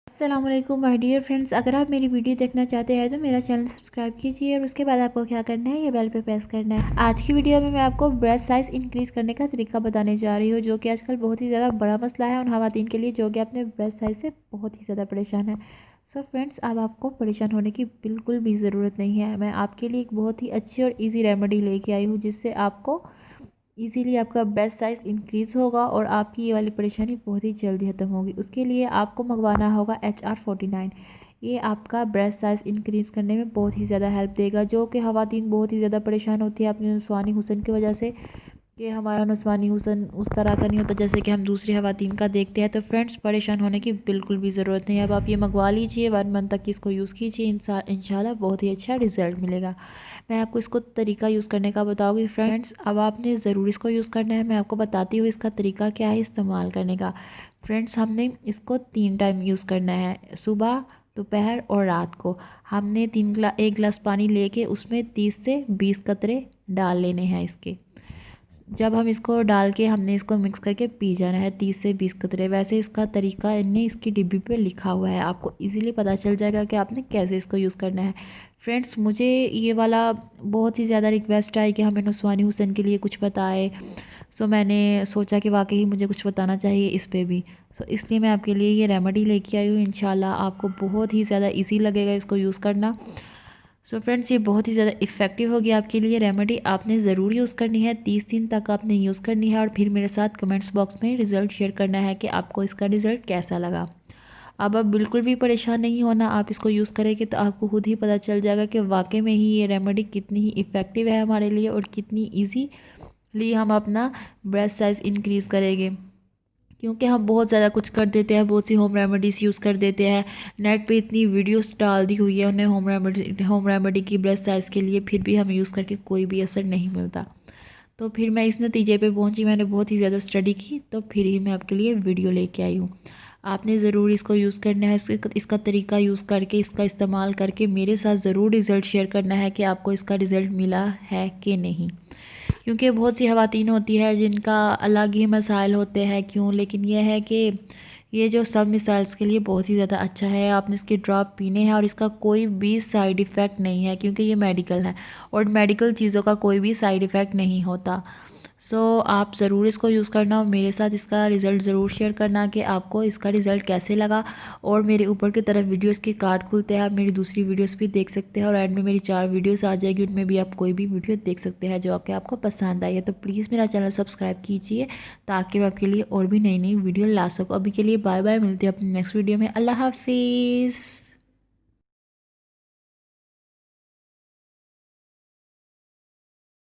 अस्सलाम वालेकुम my dear friends. अगर आप मेरी वीडियो देखना चाहते हैं तो मेरा चैनल सब्सक्राइब कीजिए और उसके बाद आपको क्या करना है, ये बेल पे प्रेस करना है। आज की वीडियो में मैं आपको ब्रेस्ट साइज़ इंक्रीज़ करने का तरीका बताने जा रही हूँ, जो कि आजकल बहुत ही ज़्यादा बड़ा मसला है उन ख़वातीन के लिए जो कि अपने ब्रेस्ट साइज़ से बहुत ही ज़्यादा परेशान है। सो फ्रेंड्स, अब आपको परेशान होने की बिल्कुल भी ज़रूरत नहीं है। मैं आपके लिए एक बहुत ही अच्छी और ईजी रेमेडी लेके आई हूँ, जिससे आपको इजीली आपका ब्रेस्ट साइज़ इंक्रीज़ होगा और आपकी ये वाली परेशानी बहुत ही जल्दी ख़त्म होगी। उसके लिए आपको मंगवाना होगा HR49। ये आपका ब्रेस्ट साइज़ इंक्रीज़ करने में बहुत ही ज़्यादा हेल्प देगा, जो कि ख़वातीन बहुत ही ज़्यादा परेशान होती है अपने नस्वानी हुस्न की वजह से कि हमारा नस्वानी हुस्न उस तरह का नहीं होता जैसे कि हम दूसरी ख़वातीन का देखते हैं। तो फ्रेंड्स, परेशान होने की बिल्कुल भी ज़रूरत नहीं है। अब आप ये मंगवा लीजिए, 1 मंथ तक इसको यूज़ कीजिए, इंशाल्लाह बहुत ही अच्छा रिज़ल्ट मिलेगा। मैं आपको इसको तरीका यूज़ करने का बताऊंगी फ्रेंड्स। अब आपने ज़रूर इसको यूज़ करना है। मैं आपको बताती हूँ इसका तरीका क्या है इस्तेमाल करने का। फ्रेंड्स, हमने इसको 3 टाइम यूज़ करना है, सुबह, दोपहर और रात को। हमने 1 गिलास पानी लेके उसमें 30 से 20 कतरे डाल लेने हैं इसके। जब हम इसको डाल के हमने इसको मिक्स करके पी जाना है 30 से 20 कतरे। वैसे इसका तरीका इनने इसकी डिब्बी पे लिखा हुआ है, आपको इजीली पता चल जाएगा कि आपने कैसे इसको यूज़ करना है। फ्रेंड्स, मुझे ये वाला बहुत ही ज़्यादा रिक्वेस्ट आई कि हमें नुस्वानी हुसैन के लिए कुछ बताए। सो मैंने सोचा कि वाकई ही मुझे कुछ बताना चाहिए इस पे भी। सो इसलिए मैं आपके लिए ये रेमेडी लेके आई हूँ। इंशाल्लाह आपको बहुत ही ज़्यादा ईजी लगेगा इसको यूज़ करना। सो फ्रेंड्स, ये बहुत ही ज़्यादा इफ़ेक्टिव होगी आपके लिए रेमेडी। आपने ज़रूर यूज़ करनी है, 30 दिन तक आपने यूज़ करनी है और फिर मेरे साथ कमेंट्स बॉक्स में रिज़ल्ट शेयर करना है कि आपको इसका रिज़ल्ट कैसा लगा। अब आप बिल्कुल भी परेशान नहीं होना, आप इसको यूज़ करेंगे तो आपको खुद ही पता चल जाएगा कि वाकई में ही ये रेमेडी कितनी ही इफ़ेक्टिव है हमारे लिए और कितनी ईजीली हम अपना ब्रेस्ट साइज़ इंक्रीज़ करेंगे। क्योंकि हम बहुत ज़्यादा कुछ कर देते हैं, बहुत सी होम रेमेडीज़ यूज़ कर देते हैं। नेट पे इतनी वीडियोस डाल दी हुई है उन्हें होम रेमेडी की ब्रेस्ट साइज़ के लिए, फिर भी हमें यूज़ करके कोई भी असर नहीं मिलता। तो फिर मैं इस नतीजे पे पहुंची, मैंने बहुत ही ज़्यादा स्टडी की, तो फिर ही मैं आपके लिए वीडियो लेके आई हूँ। आपने ज़रूर इसको यूज़ करना है, इसका तरीका यूज़ करके, इसका इस्तेमाल करके मेरे साथ ज़रूर रिज़ल्ट शेयर करना है कि आपको इसका रिज़ल्ट मिला है कि नहीं। क्योंकि बहुत सी ख़वातीन होती है जिनका अलग ही मसाइल होते हैं, क्यों, लेकिन यह है कि ये जो सब मिसाइल्स के लिए बहुत ही ज़्यादा अच्छा है। आपने इसके ड्रॉप पीने हैं और इसका कोई भी साइड इफ़ेक्ट नहीं है, क्योंकि ये मेडिकल है और मेडिकल चीज़ों का कोई भी साइड इफ़ेक्ट नहीं होता। सो आप ज़रूर इसको यूज़ करना और मेरे साथ इसका रिज़ल्ट ज़रूर शेयर करना कि आपको इसका रिज़ल्ट कैसे लगा। और मेरे ऊपर की तरफ वीडियोस के कार्ड खुलते हैं, आप मेरी दूसरी वीडियोस भी देख सकते हैं और एंड में मेरी 4 वीडियोस आ जाएगी, उनमें भी आप कोई भी वीडियो देख सकते हैं जो कि आपको पसंद आई है। तो प्लीज़ मेरा चैनल सब्सक्राइब कीजिए ताकि मैं आपके लिए और भी नई नई वीडियो ला सकूँ। अभी के लिए बाय बाय, मिलते हैं अपनी नेक्स्ट वीडियो में। अल्लाह हाफिज़।